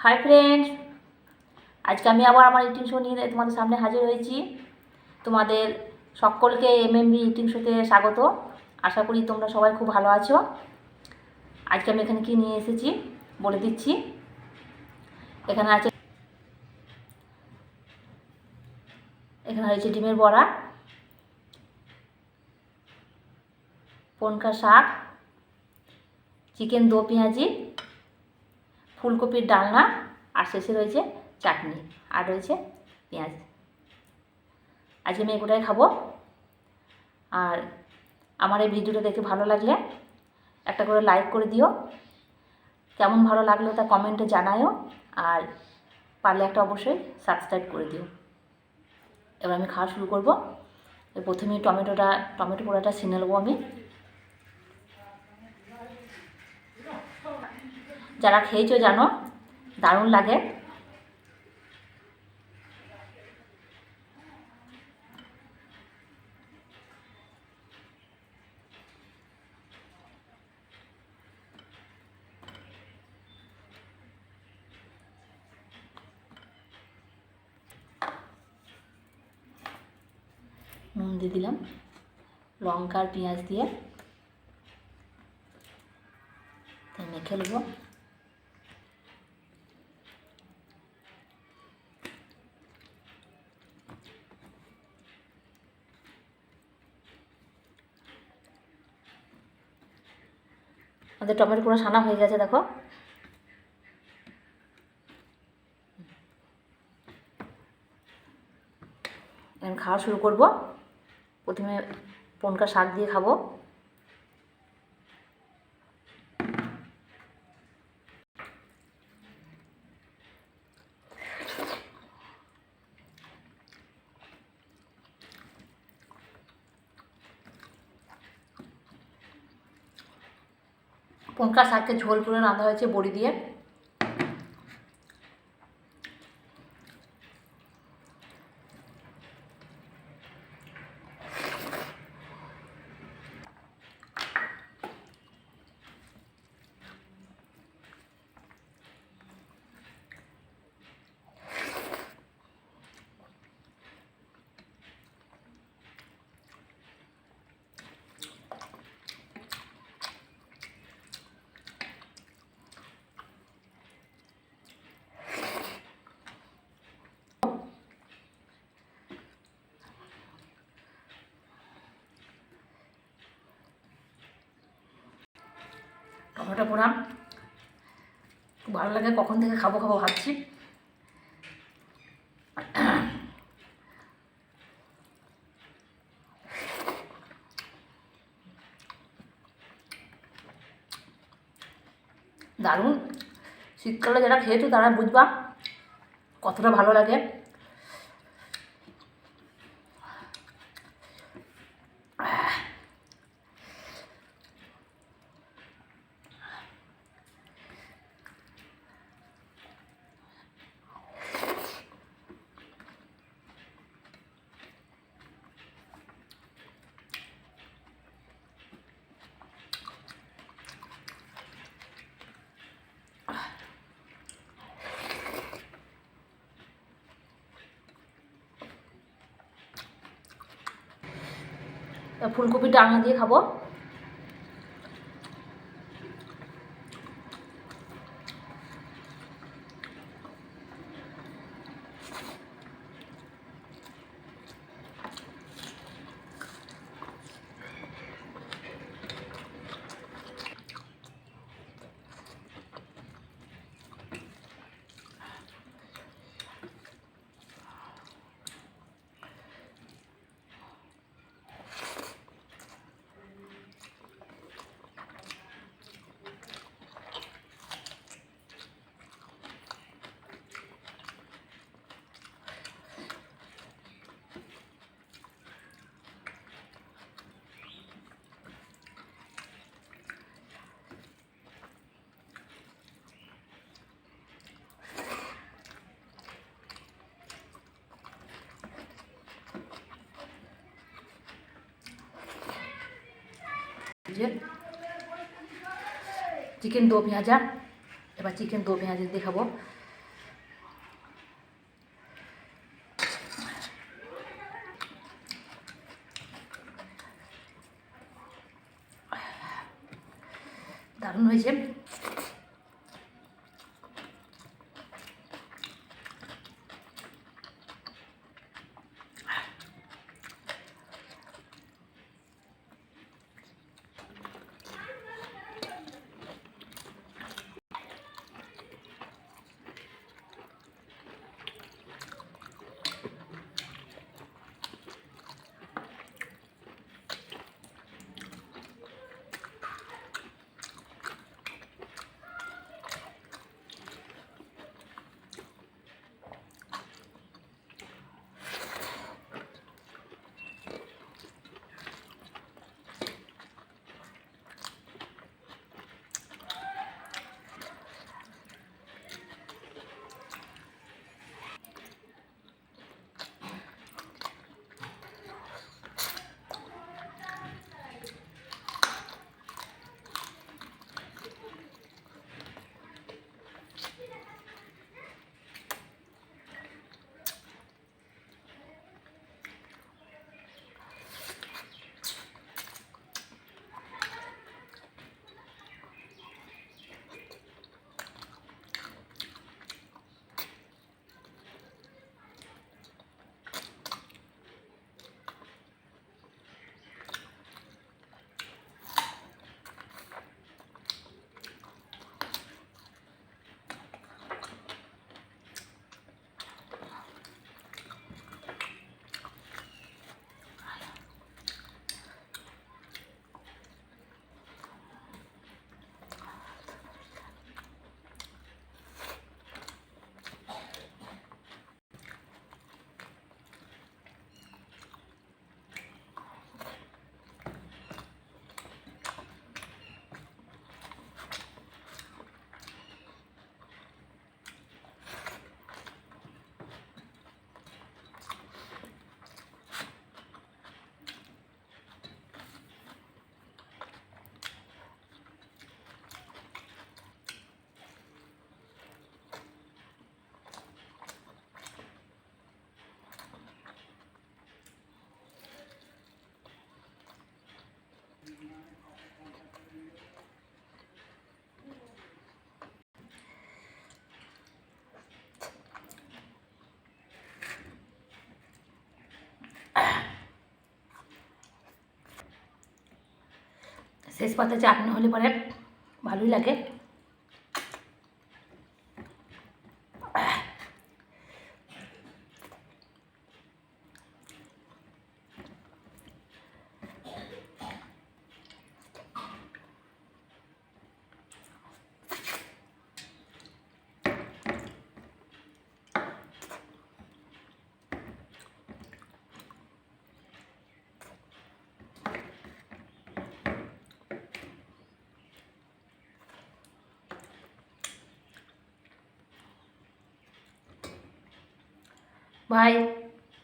Hi friends, আজকে আমি আবার আমার ইটিং শো নিয়ে তোমাদের সামনে হাজির হয়েছি। তোমাদের সকলকে এমএমবি ইটিং শোতে স্বাগত। আশা করি তোমরা সবাই খুব ভালো আছো। আজকে আমি এখানে কি নিয়ে এসেছি বলে দিচ্ছি। এখানে রয়েছে ডিমের বড়া, পনকা শাক, চিকেন দো পেঁয়াজি, ফুলকপির ডালনা, আর শেষে রয়েছে চাটনি, আর রয়েছে পেঁয়াজ। আজকে আমি এগুলোই খাবো। আর আমার এই ভিডিওটা দেখে ভালো লাগলে একটা করে লাইক করে দিও। কেমন ভালো লাগলো তা কমেন্টে জানায়ও। আর পারলে একটা অবশ্যই সাবস্ক্রাইব করে দিও। এবার আমি খাওয়া শুরু করব। প্রথমে টমেটো পোড়াটা ছিনে নেবো আমি। যারা খেয়েছো জানো দারুণ লাগে। নুন দিয়ে দিলাম, লঙ্কা আর পেঁয়াজ দিয়ে মেখে নেবো। আমাদের টমেটো পুরো সানা হয়ে গেছে, দেখো। আমি খাওয়া শুরু করব। প্রথমে পনকা শাক দিয়ে খাবো। পনকা শাককে ঝোল করে রাঁধা হয়েছে বড়ি দিয়ে। টমেটো পোড়া খুব ভালো লাগে, কখন থেকে খাবো খাবো ভাবছি। দারুণ। শীতকালে যারা খেয়েছো তারা বুঝবা কতটা ভালো লাগে। ফুলকপির ডালনা দিয়ে খাবো। চিকেন দো পেঁয়াজা, এবার চিকেন দো পেঁয়াজা দিয়ে খাবো। দারুণ হয়েছে। শেষ পাতে চাটনি হলে পরে ভালোই লাগে। Bye.